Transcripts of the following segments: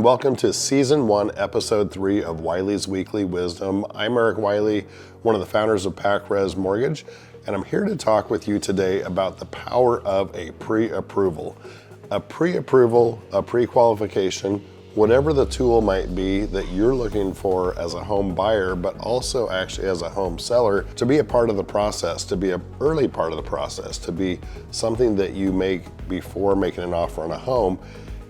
welcome to Season 1, Episode 3 of Wiley's Weekly Wisdom. I'm Eric Wiley, one of the founders of PacRes Mortgage, and I'm here to talk with you today about the power of a pre-approval. A pre-approval, a pre-qualification, whatever the tool might be that you're looking for as a home buyer, but also actually as a home seller, to be a part of the process, to be an early part of the process, to be something that you make before making an offer on a home,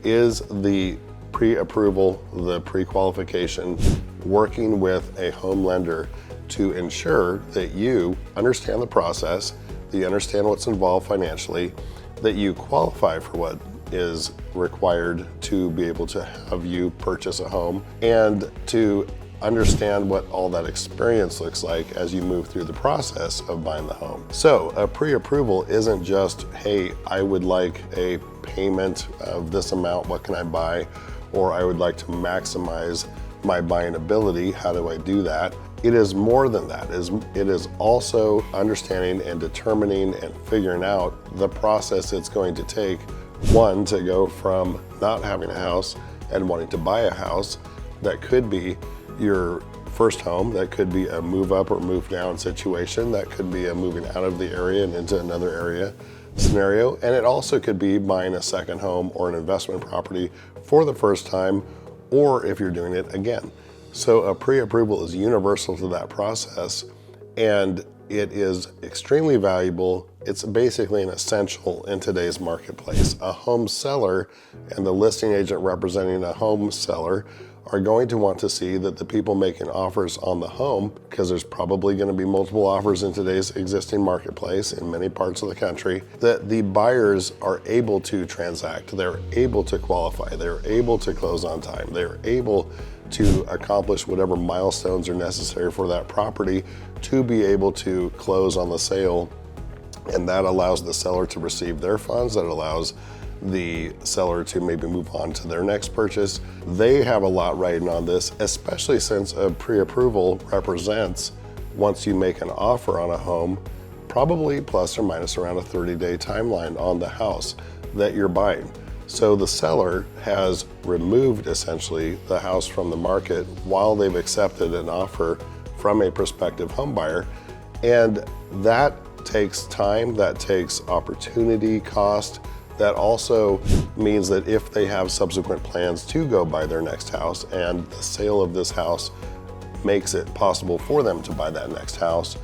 is the pre-approval, the pre-qualification, working with a home lender to ensure that you understand the process, that you understand what's involved financially, that you qualify for what is required to be able to have you purchase a home, and to understand what all that experience looks like as you move through the process of buying the home. So a pre-approval isn't just, hey, I would like a payment of this amount, what can I buy? Or I would like to maximize my buying ability, how do I do that? It is more than that. It is also understanding and determining and figuring out the process it's going to take, one, to go from not having a house and wanting to buy a house. That could be your first home, that could be a move up or move down situation, that could be a moving out of the area and into another area scenario, and it also could be buying a second home or an investment property for the first time, or if you're doing it again. So a pre-approval is universal to that process, and it is extremely valuable. It's basically an essential in today's marketplace. A home seller and the listing agent representing a home seller are going to want to see that the people making offers on the home, because there's probably going to be multiple offers in today's existing marketplace in many parts of the country, that the buyers are able to transact, they're able to qualify, they're able to close on time, they're able to accomplish whatever milestones are necessary for that property to be able to close on the sale. And that allows the seller to receive their funds, that allows the seller to maybe move on to their next purchase. They have a lot riding on this, especially since a pre-approval represents, once you make an offer on a home, probably plus or minus around a 30-day timeline on the house that you're buying. So the seller has removed essentially the house from the market while they've accepted an offer from a prospective home buyer. And that takes time, that takes opportunity cost. That also means that if they have subsequent plans to go buy their next house, and the sale of this house makes it possible for them to buy that next house,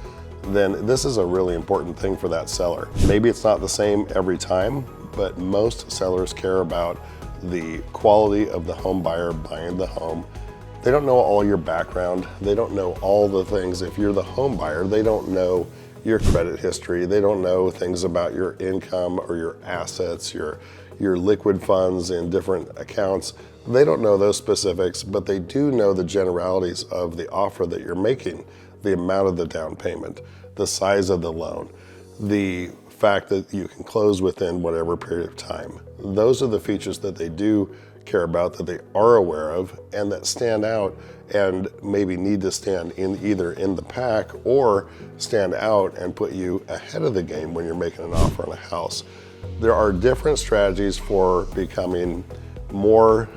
then this is a really important thing for that seller. Maybe it's not the same every time, but most sellers care about the quality of the home buyer buying the home. They don't know all your background. They don't know all the things. If you're the home buyer, they don't know your credit history. They don't know things about your income or your assets, your liquid funds in different accounts. They don't know those specifics, but they do know the generalities of the offer that you're making, the amount of the down payment, the size of the loan, the fact that you can close within whatever period of time. Those are the features that they do care about, that they are aware of, and that stand out and maybe need to stand in either in the pack or stand out and put you ahead of the game when you're making an offer on a house. There are different strategies for becoming more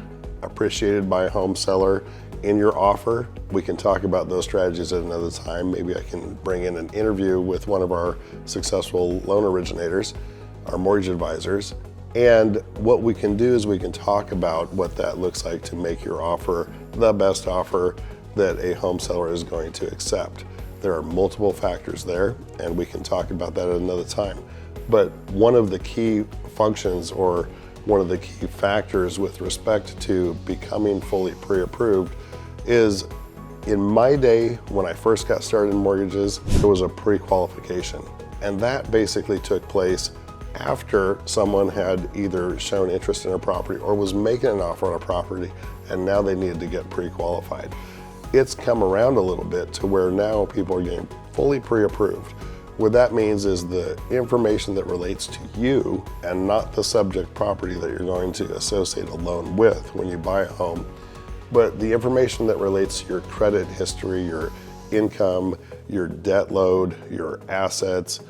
appreciated by a home seller in your offer. We can talk about those strategies at another time. Maybe I can bring in an interview with one of our successful loan originators, our mortgage advisors. And what we can do is we can talk about what that looks like to make your offer the best offer that a home seller is going to accept. There are multiple factors there, and we can talk about that at another time. But one of the key functions, or one of the key factors with respect to becoming fully pre-approved, is in my day, when I first got started in mortgages, there was a pre-qualification. And that basically took place after someone had either shown interest in a property or was making an offer on a property, and now they needed to get pre-qualified. It's come around a little bit to where now people are getting fully pre-approved. What that means is the information that relates to you and not the subject property that you're going to associate a loan with when you buy a home, but the information that relates to your credit history, your income, your debt load, your assets,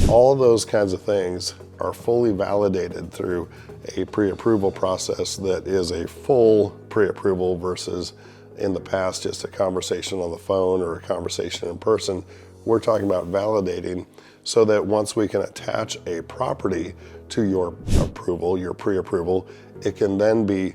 all those kinds of things are fully validated through a pre-approval process that is a full pre-approval versus in the past just a conversation on the phone or a conversation in person. We're talking about validating so that once we can attach a property to your approval, your pre-approval, it can then be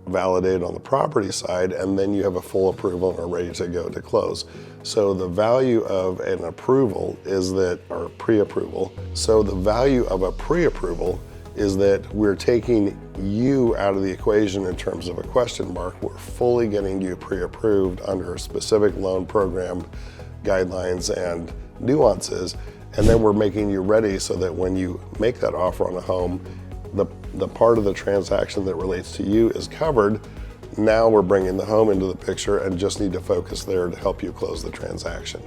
validated on the property side, and then you have a full approval and are ready to go to close. So the value of an approval is that, or pre-approval, so the value of a pre-approval is that we're taking you out of the equation in terms of a question mark. We're fully getting you pre-approved under specific loan program guidelines and nuances, and then we're making you ready so that when you make that offer on a home, the part of the transaction that relates to you is covered. Now we're bringing the home into the picture and just need to focus there to help you close the transaction.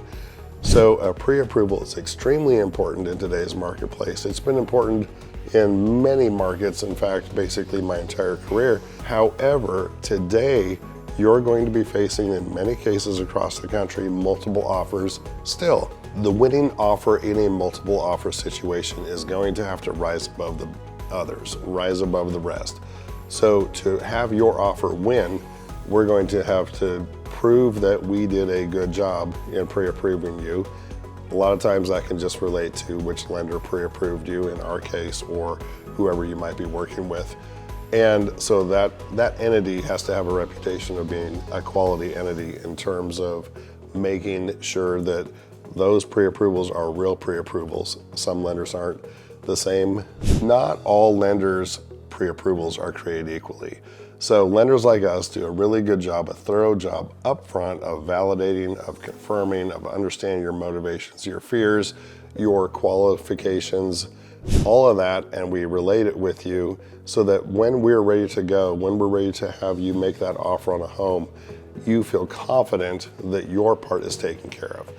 So a pre-approval is extremely important in today's marketplace. It's been important in many markets, in fact, basically my entire career. However, today, you're going to be facing, in many cases across the country, multiple offers still. The winning offer in a multiple offer situation is going to have to rise above the others, rise above the rest. So to have your offer win, we're going to have to prove that we did a good job in pre-approving you. A lot of times that can just relate to which lender pre-approved you in our case, or whoever you might be working with. And so that entity has to have a reputation of being a quality entity in terms of making sure that those pre-approvals are real pre-approvals. Some lenders aren't the same. Not all lenders' pre-approvals are created equally. So lenders like us do a really good job, a thorough job upfront of validating, of confirming, of understanding your motivations, your fears, your qualifications, all of that, and we relate it with you so that when we're ready to go, when we're ready to have you make that offer on a home, you feel confident that your part is taken care of.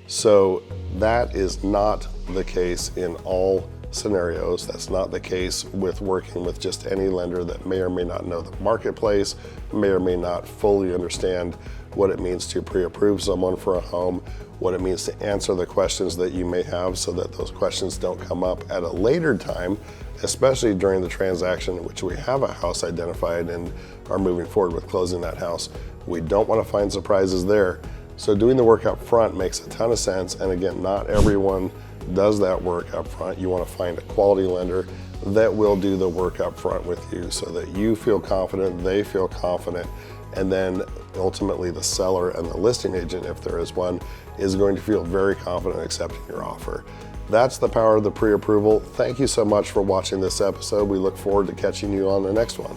So that is not the case in all scenarios. That's not the case with working with just any lender that may or may not know the marketplace, may or may not fully understand what it means to pre-approve someone for a home, what it means to answer the questions that you may have so that those questions don't come up at a later time, especially during the transaction in which we have a house identified and are moving forward with closing that house. We don't want to find surprises there. So doing the work up front makes a ton of sense. And again, not everyone does that work up front. You want to find a quality lender that will do the work up front with you so that you feel confident, they feel confident, and then ultimately the seller and the listing agent, if there is one, is going to feel very confident accepting your offer. That's the power of the pre-approval. Thank you so much for watching this episode. We look forward to catching you on the next one.